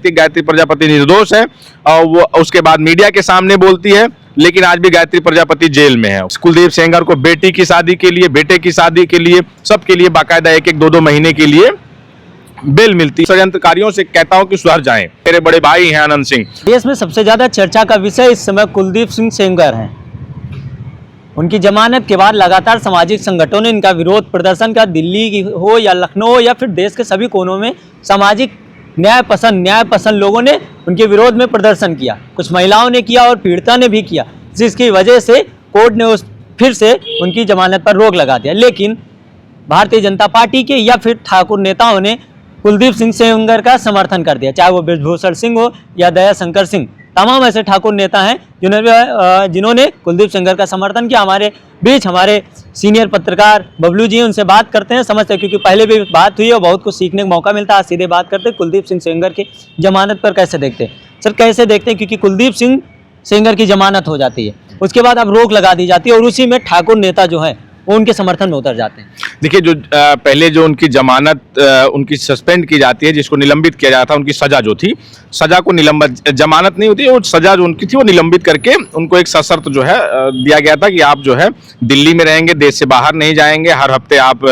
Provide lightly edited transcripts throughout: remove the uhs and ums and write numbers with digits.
कहती है गायत्री प्रजापति निर्दोष है, और वो उसके बाद मीडिया के सामने बोलती है, लेकिन आज भी गायत्री प्रजापति जेल में है। कुलदीप सेंगर को बेटी की शादी के लिए, बेटे की शादी के लिए, सबके लिए बाकायदा 1-1, 2-2 महीने के लिए बेल मिलती। षड्यंत्रकारियों से कहता हूं कि सुधर जाएं। मेरे बड़े भाई हैं आनंद सिंह। देश में सबसे ज्यादा चर्चा का विषय इस समय कुलदीप सिंह सेंगर हैं। उनकी जमानत के बाद लगातार सामाजिक संगठनों ने इनका विरोध प्रदर्शन का, दिल्ली हो या लखनऊ या फिर देश के सभी कोनों में सामाजिक न्याय पसंद लोगों ने उनके विरोध में प्रदर्शन किया। कुछ महिलाओं ने किया और पीड़िता ने भी किया, जिसकी वजह से कोर्ट ने फिर से उनकी जमानत पर रोक लगा दिया। लेकिन भारतीय जनता पार्टी के या फिर ठाकुर नेताओं ने कुलदीप सिंह सेंगर का समर्थन कर दिया, चाहे वो बृजभूषण सिंह हो या दयाशंकर सिंह। तमाम ऐसे ठाकुर नेता हैं जिन्होंने कुलदीप सेंगर का समर्थन किया। हमारे बीच हमारे सीनियर पत्रकार बबलू जी, उनसे बात करते हैं, समझते हैं, क्योंकि पहले भी बात हुई और बहुत कुछ सीखने का मौका मिलता है। आज सीधे बात करते हैं कुलदीप सिंह सेंगर की जमानत पर कैसे देखते हैं। सर, कैसे देखते हैं, क्योंकि कुलदीप सिंह सेंगर की जमानत हो जाती है, उसके बाद अब रोक लगा दी जाती है और उसी में ठाकुर नेता जो है वो उनके समर्थन में उतर जाते हैं। देखिए, जो पहले जो उनकी जमानत उनकी सस्पेंड की जाती है, जिसको निलंबित किया जाता था, उनकी सजा जो थी, सजा को निलंबित, जमानत नहीं होती, वो सजा जो उनकी थी वो निलंबित करके उनको एक सशर्त जो है दिया गया था कि आप जो है दिल्ली में रहेंगे, देश से बाहर नहीं जाएंगे, हर हफ्ते आप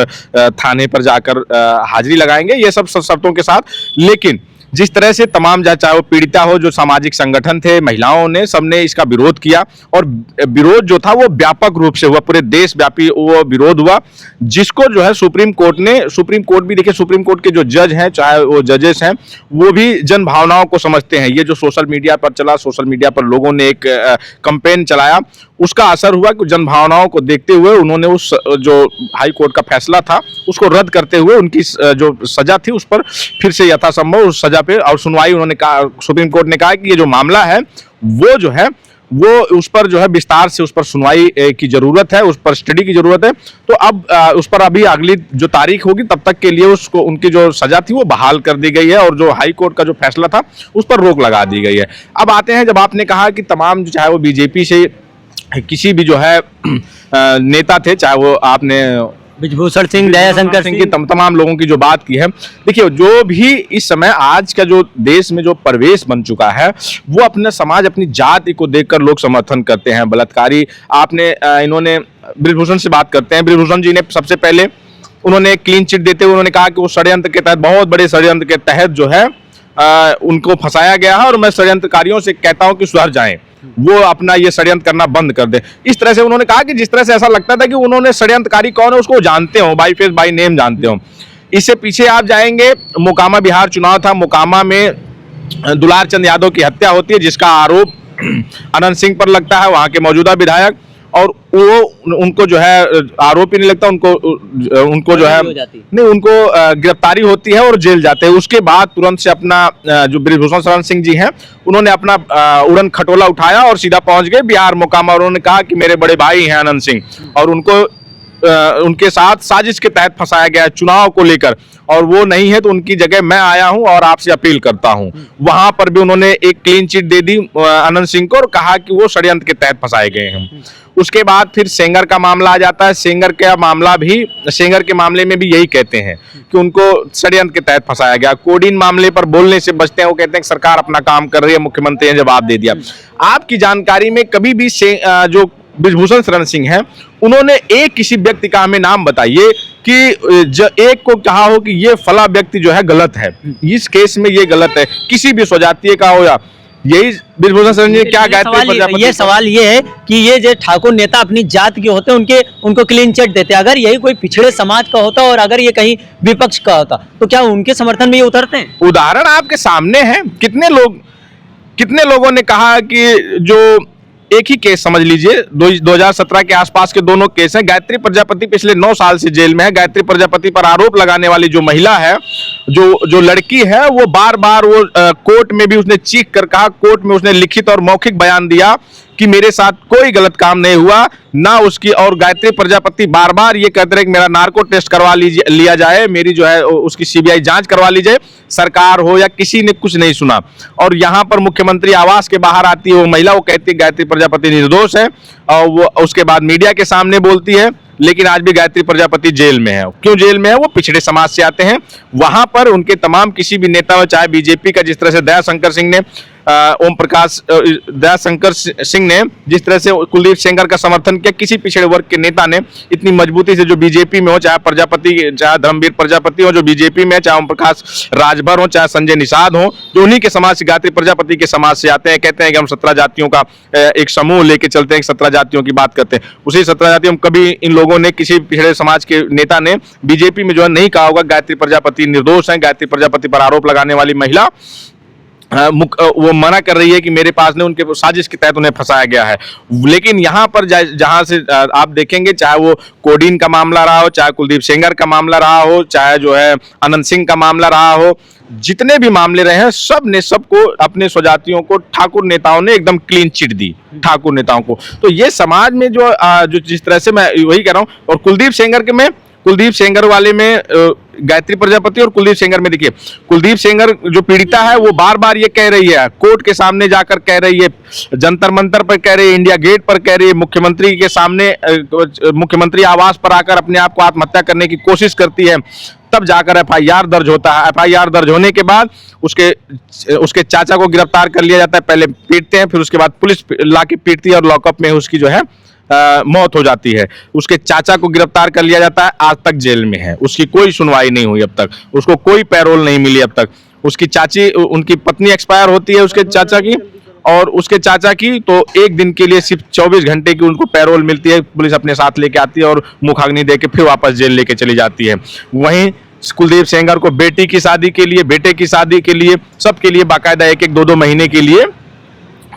थाने पर जाकर हाजिरी लगाएंगे, ये सब शर्तों के साथ। लेकिन जिस तरह से तमाम, चाहे वो पीड़िता हो, जो सामाजिक संगठन थे, महिलाओं ने, सबने इसका विरोध किया और विरोध जो था वो व्यापक रूप से हुआ, पूरे देश व्यापी वो विरोध हुआ, जिसको जो है सुप्रीम कोर्ट भी, देखिए सुप्रीम कोर्ट के जो जज हैं, चाहे वो जजेस हैं, वो भी जन भावनाओं को समझते हैं। ये जो सोशल मीडिया पर चला, सोशल मीडिया पर लोगों ने एक कैंपेन चलाया, उसका असर हुआ कि जन भावनाओं को देखते हुए उन्होंने उस जो हाई कोर्ट का फैसला था उसको रद्द करते हुए उनकी जो सजा थी उस पर फिर से यथासंभव उस सजा पे और सुनवाई, उन्होंने कहा, सुप्रीम कोर्ट ने कहा कि ये जो मामला है वो जो है वो उस पर जो है विस्तार से उस पर सुनवाई की जरूरत है, उस पर स्टडी की जरूरत है। तो अब उस पर अभी अगली जो तारीख होगी तब तक के लिए उसको, उनकी जो सजा थी वो बहाल कर दी गई है और जो हाई कोर्ट का जो फैसला था उस पर रोक लगा दी गई है। अब आते हैं, जब आपने कहा कि तमाम, चाहे वो बीजेपी से किसी भी जो है नेता थे, चाहे वो आपने बृजभूषण सिंह, दयाशंकर सिंह की तमाम लोगों की जो बात की है, देखिए जो भी इस समय आज का जो देश में जो परिवेश बन चुका है वो अपना समाज, अपनी जाति को देखकर लोग समर्थन करते हैं। बलात्कारी, आपने इन्होंने बृजभूषण से बात करते हैं, बृजभूषण जी ने सबसे पहले उन्होंने क्लीन चिट देते हुए उन्होंने कहा कि वो षड्यंत्र के तहत, बहुत बड़े षड्यंत्र के तहत जो है उनको फंसाया गया है और मैं षड्यंत्रकारियों से कहता हूं कि सुधर जाएं, वो अपना ये षड्यंत्र करना बंद कर दे। इस तरह से उन्होंने कहा कि जिस तरह से ऐसा लगता था कि उन्होंने षड्यंत्रकारी कौन है उसको जानते हो, बाई फेस बाई नेम जानते हो। इससे पीछे आप जाएंगे, मोकामा बिहार चुनाव था, मोकामा में दुलार चंद यादव की हत्या होती है, जिसका आरोप अनंत सिंह पर लगता है, वहां के मौजूदा विधायक, और वो उनको जो है आरोप ही नहीं लगता, उनको जो है नहीं, उनको गिरफ्तारी होती है और जेल जाते हैं। उसके बाद तुरंत से अपना जो बृजभूषण शरण सिंह जी हैं उन्होंने अपना उड़न खटोला उठाया और सीधा पहुंच गए बिहार मोकामा, और उन्होंने कहा कि मेरे बड़े भाई हैं अनंत सिंह और उनको उनके साथ साजिश के तहत फंसाया गया चुनाव को लेकर, और वो नहीं है तो उनकी जगह मैं आया हूं और आपसे अपील करता हूं। वहां पर भी उन्होंने एक क्लीन चिट दे दी अनंत सिंह को और कहा कि वो षड्यंत्र के तहत फंसाए गए हैं। उसके बाद फिर सेंगर का मामला आ जाता है। सेंगर के मामले में भी यही कहते हैं कि उनको षड्यंत्र के तहत फंसाया गया। कोडीन मामले पर बोलने से बचते हैं, वो कहते हैं कि सरकार अपना काम कर रही है, मुख्यमंत्री ने जवाब दे दिया। आपकी जानकारी में कभी भी जो बृजभूषण शरण सिंह हैं उन्होंने एक किसी व्यक्ति का हमें नाम बताइए कि एक को कहा हो कि ये फला व्यक्ति जो है गलत है, इस केस में ये गलत है, किसी भी स्वजातीय का हो, या यही बृजभूषण शरण जी क्या गायत्री? ये सवाल ये है कि ये जो ठाकुर नेता अपनी जात के होते हैं उनको क्लीन चिट देते हैं। अगर यही कोई पिछड़े समाज का होता और अगर ये कहीं विपक्ष का होता तो क्या उनके समर्थन में ये उतरते हैं? उदाहरण आपके सामने है। कितने लोगों ने कहा कि जो एक ही केस समझ लीजिए, 2017 के आसपास के दोनों केस हैं। गायत्री प्रजापति पिछले 9 साल से जेल में है। गायत्री प्रजापति पर आरोप लगाने वाली जो महिला है, जो लड़की है, वो बार बार वो कोर्ट में भी उसने चीख कर कहा, कोर्ट में उसने लिखित और मौखिक बयान दिया कि मेरे साथ कोई गलत काम नहीं हुआ ना उसकी। और गायत्री प्रजापति बार बार ये कहते रहे कि मेरा नार्को टेस्ट करवा लिया जाए, मेरी जो है उसकी सीबीआई जांच करवा ली जाए। सरकार हो या किसी ने कुछ नहीं सुना। और यहाँ पर मुख्यमंत्री आवास के बाहर आती है वो महिला, वो कहती है गायत्री प्रजापति निर्दोष है, और वो उसके बाद मीडिया के सामने बोलती है, लेकिन आज भी गायत्री प्रजापति जेल में है। क्यों जेल में है? वो पिछड़े समाज से आते हैं। वहां पर उनके तमाम किसी भी नेता, चाहे बीजेपी का, जिस तरह से दयाशंकर सिंह ने दयाशंकर सिंह ने जिस तरह से कुलदीप सेंगर का समर्थन किया, किसी पिछड़े वर्ग के नेता ने इतनी मजबूती से, जो बीजेपी में हो, चाहे प्रजापति, चाहे धर्मवीर प्रजापति हो जो बीजेपी में, चाहे ओम प्रकाश राजभर हो, चाहे संजय निषाद हो, जो उन्हीं के समाज से, गायत्री प्रजापति के समाज से आते हैं, कहते हैं कि हम 17 जातियों का एक समूह लेके चलते हैं, 17 जातियों की बात करते हैं। उसी 17 जातियों में कभी इन लोगों ने, किसी पिछड़े समाज के नेता ने बीजेपी में जो है नहीं कहा होगा गायत्री प्रजापति निर्दोष है, गायत्री प्रजापति पर आरोप लगाने वाली महिला वो मना कर रही है कि मेरे पास ने उनके साजिश के तहत उन्हें फंसाया गया है। लेकिन यहाँ पर जहाँ से आप देखेंगे, चाहे वो कोडीन का मामला रहा हो, चाहे कुलदीप सेंगर का मामला रहा हो, चाहे जो है अनंत सिंह का मामला रहा हो, जितने भी मामले रहे हैं, सबको अपने स्वजातियों को ठाकुर नेताओं ने एकदम क्लीन चिट दी, ठाकुर नेताओं को। तो ये समाज में जो जिस तरह से, मैं वही कह रहा हूँ। और कुलदीप सेंगर वाले में, गायत्री प्रजापति और कुलदीप सेंगर में देखिए, कुलदीप सेंगर जो पीड़िता है वो बार बार ये कह रही है, कोर्ट के सामने जाकर कह रही है, जंतर मंतर पर कह रही है, इंडिया गेट पर कह रही है, मुख्यमंत्री के सामने, मुख्यमंत्री आवास पर आकर अपने आप को आत्महत्या करने की कोशिश करती है। तब जाकर एफआईआर दर्ज होता है। एफआईआर दर्ज होने के बाद उसके चाचा को गिरफ्तार कर लिया जाता है। पहले पीटते हैं, फिर उसके बाद पुलिस लाके पीटती है और लॉकअप में उसकी जो है मौत हो जाती है। उसके चाचा को गिरफ्तार कर लिया जाता है, आज तक जेल में है, उसकी कोई सुनवाई नहीं हुई अब तक, उसको कोई पैरोल नहीं मिली अब तक। उसकी चाची, उनकी पत्नी एक्सपायर होती है उसके चाचा की, और उसके चाचा की तो एक दिन के लिए सिर्फ 24 घंटे की उनको पैरोल मिलती है, पुलिस अपने साथ लेके आती है और मुखाग्नि देके फिर वापस जेल लेके चली जाती है। वहीं कुलदीप सेंगर को बेटी की शादी के लिए, बेटे की शादी के लिए, सबके लिए बाकायदा 1-1, 2-2 महीने के लिए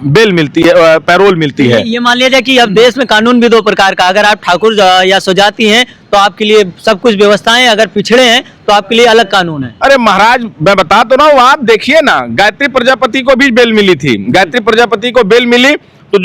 बेल मिलती है, पैरोल मिलती है। ये मान लिया जाए कि अब देश में कानून भी 2 प्रकार का, अगर आप ठाकुर या स्वजाति हैं तो आपके लिए सब कुछ व्यवस्थाएं, अगर पिछड़े हैं तो आपके लिए अलग कानून है। अरे महाराज, मैं बता तो रहा हूँ, आप देखिए ना, गायत्री प्रजापति को भी बेल मिली थी। गायत्री प्रजापति को बेल मिली तो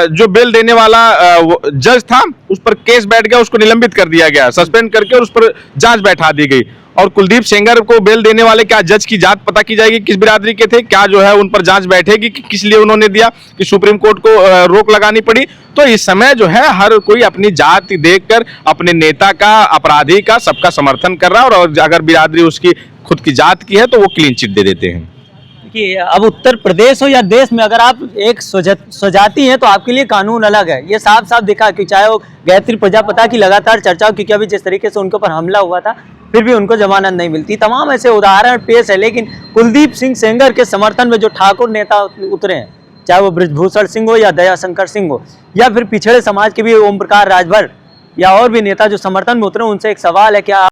जो बेल देने वाला जज था, उस पर केस बैठ गया, उसको निलंबित कर दिया गया, सस्पेंड करके, और उस पर जांच बैठा दी गई। और कुलदीप सेंगर को बेल देने वाले, क्या जज की जात पता की जाएगी किस बिरादरी के थे, क्या जो है उन पर जांच बैठेगी कि किस लिए उन्होंने दिया, कि सुप्रीम कोर्ट को रोक लगानी पड़ी। तो इस समय जो है हर कोई अपनी जाति देखकर अपने नेता का, अपराधी का, सबका समर्थन कर रहा है, और अगर बिरादरी उसकी खुद की जात की है तो वो क्लीन चिट दे देते हैं। कि अब उत्तर प्रदेश हो या देश में, अगर आप एक स्वजाति हैं तो आपके लिए कानून अलग है। ये साफ साफ दिखा कि चाहे वो गायत्री प्रजापति की लगातार चर्चा हो, क्योंकि अभी जिस तरीके से उनके ऊपर हमला हुआ था, फिर भी उनको जमानत नहीं मिलती। तमाम ऐसे उदाहरण पेश है। लेकिन कुलदीप सिंह सेंगर के समर्थन में जो ठाकुर नेता उतरे हैं, चाहे वो बृजभूषण सिंह हो या दयाशंकर सिंह हो, या फिर पिछड़े समाज के भी ओम प्रकाश राजभर या और भी नेता जो समर्थन में उतरे, उनसे एक सवाल है, क्या